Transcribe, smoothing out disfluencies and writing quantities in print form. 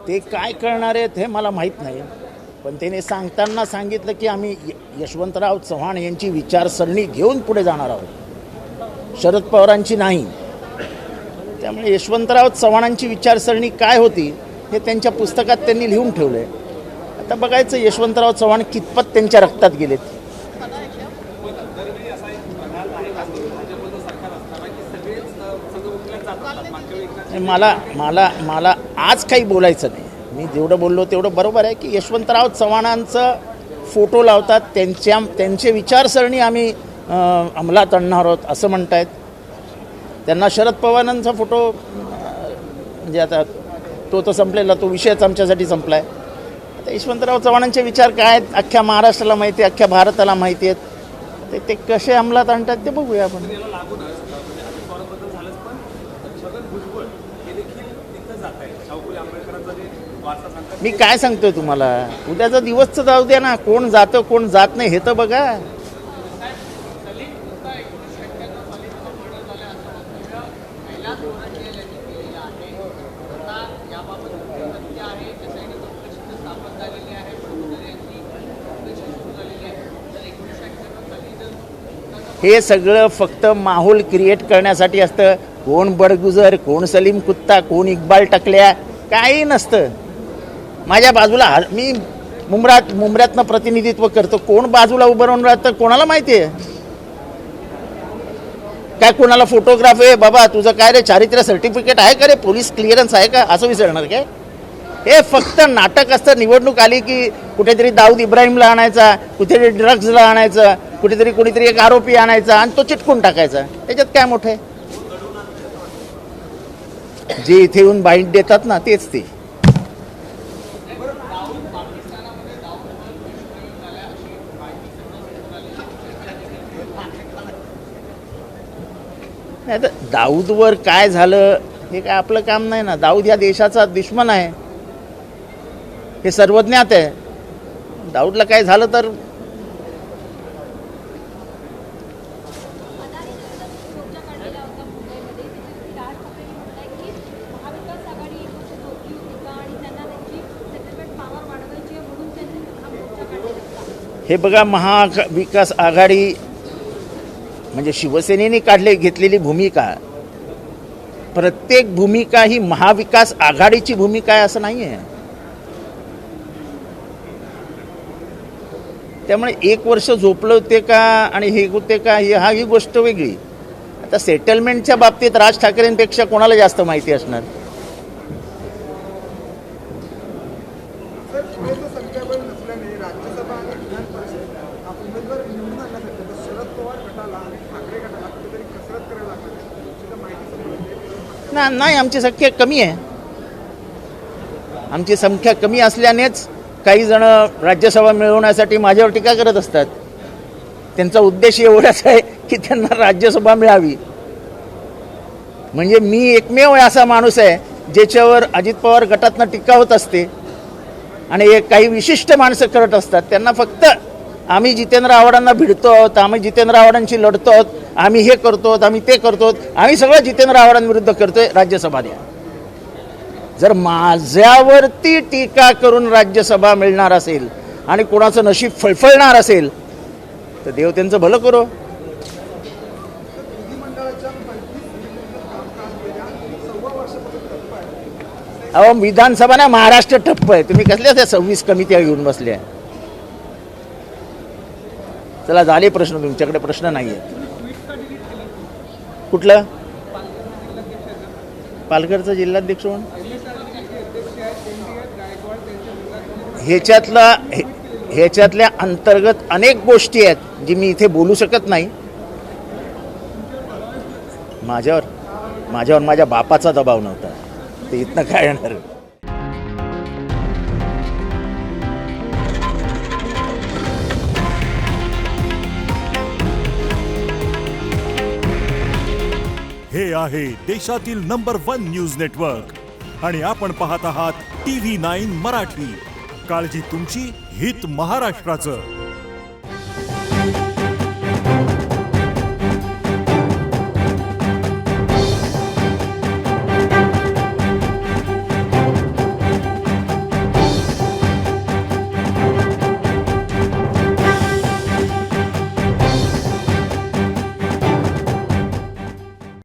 ते काय करणार आहेत हे मला माहीत नाही, पण त्याने सांगताना सांगितलं की आम्ही यशवंतराव चव्हाण यांची विचारसरणी घेऊन पुढे जाणार आहोत, शरद पवारांची नाही. त्यामुळे यशवंतराव चव्हाणांची विचारसरणी काय होती हे त्यांच्या पुस्तकात त्यांनी लिहून ठेवलं आहे. आता बघायचं यशवंतराव चव्हाण कितपत त्यांच्या रक्तात गेलेत. मला मला मला आज काही बोलायचं नाही. मी जेवढं बोललो तेवढं बरोबर आहे की यशवंतराव चव्हाणांचं फोटो लावतात, त्यांचे विचारसरणी आम्ही अंमलात आणणार आहोत असं म्हणतायत. त्यांना शरद पवारांचा फोटो म्हणजे आता तो तर संपलेला, तो विषयच आमच्यासाठी संपला आहे. आता यशवंतराव चव्हाणांचे विचार काय आहेत अख्ख्या महाराष्ट्राला माहिती आहे, अख्ख्या भारताला माहिती आहेत. ते कसे अंमलात आणतात ते बघूया आपण. मी काय सांगतोय तुम्हाला, उद्याचा दिवस तर जाऊ द्या ना, कोण जातं कोण जात नाही हे तर बघा. हे सगळं फक्त माहोल क्रिएट करण्यासाठी असतं. कोण बडगुजर, कोण सलीम कुत्ता, कोण इक्बाल टकल्या, काही नसतं. माझ्या बाजूला मी मुंबऱ्यातनं प्रतिनिधित्व करतो, कोण बाजूला उभं राहून राहतं कोणाला माहिती आहे काय. कोणाला फोटोग्राफ आहे बाबा तुझं काय रे चारित्र्य सर्टिफिकेट आहे का रे, पोलीस क्लिअरन्स आहे का, असं विचारणार काय. हे फक्त नाटक असतं. निवडणूक आली की कुठेतरी दाऊद इब्राहिमला आणायचा, कुठेतरी ड्रग्जला आणायचं, कुठेतरी कोणीतरी एक आरोपी आणायचा आणि तो चिटकून टाकायचा. त्याच्यात काय मोठं आहे. जे इथे येऊन बाईट देतात ना तेच ते. नाही तर दाऊदवर काय झालं हे काय आपलं काम नाही ना. दाऊद या देशाचा दुश्मन आहे, हे सर्वज्ञात आहे. दाऊदला काय झालं तर हे बघा, महाविकास आघाडी म्हणजे शिवसेनेने घेतलेली भूमिका, प्रत्येक भूमिका ही महाविकास आघाडीची भूमिका आहे असं नाही आहे. त्यामुळे एक वर्ष झोपलं होते का आणि हे होते का ही गोष्ट वेगळी. आता सेटलमेंटच्या बाबतीत राज ठाकरेंपेक्षा कोणाला जास्त माहिती असणार. नाही, आमची संख्या कमी आहे. आमची संख्या कमी असल्यानेच काही जण राज्यसभा मिळवण्यासाठी माझ्यावर टीका करत असतात. त्यांचा उद्देश एवढाच आहे की त्यांना राज्यसभा मिळावी. म्हणजे मी एकमेव असा माणूस आहे ज्याच्यावर अजित पवार गटातनं टीका होत असते आणि काही विशिष्ट माणसं करत असतात. त्यांना फक्त आम्ही जितेंद्र आव्हाडांना भिडतो आहोत, आम्ही जितेंद्र आव्हाडांशी लढतो आहोत, आम्ही हे करतो, आम्ही ते करतो, आम्ही सगळं जितेंद्र आव्हाडांविरुद्ध करतोय, राज्यसभा द्या. जर माझ्यावरती टीका करून राज्यसभा मिळणार असेल आणि कोणाचं नशीब फळफळणार असेल तर देव त्यांचं भलं करो. अहो विधानसभा ना महाराष्ट्र ठप्प आहे. तुम्ही कसल्या त्या 26 कमित्या घेऊन बसल्या. चला झाले प्रश्न, तुमच्याकडे प्रश्न नाही आहेत. कुठलं पालघरचा जिल्हाध्यक्ष म्हणून ह्याच्यातल्या अंतर्गत अनेक गोष्टी आहेत जी मी इथे बोलू शकत नाही. माझ्यावर माझ्या बापाचा दबाव नव्हता, ते इथनं काय येणार. हे आहे देशातील नंबर 1 न्यूज नेटवर्क आणि आपण पाहत आहात TV9 मराठी. काळजी तुमची, हित महाराष्ट्राचं.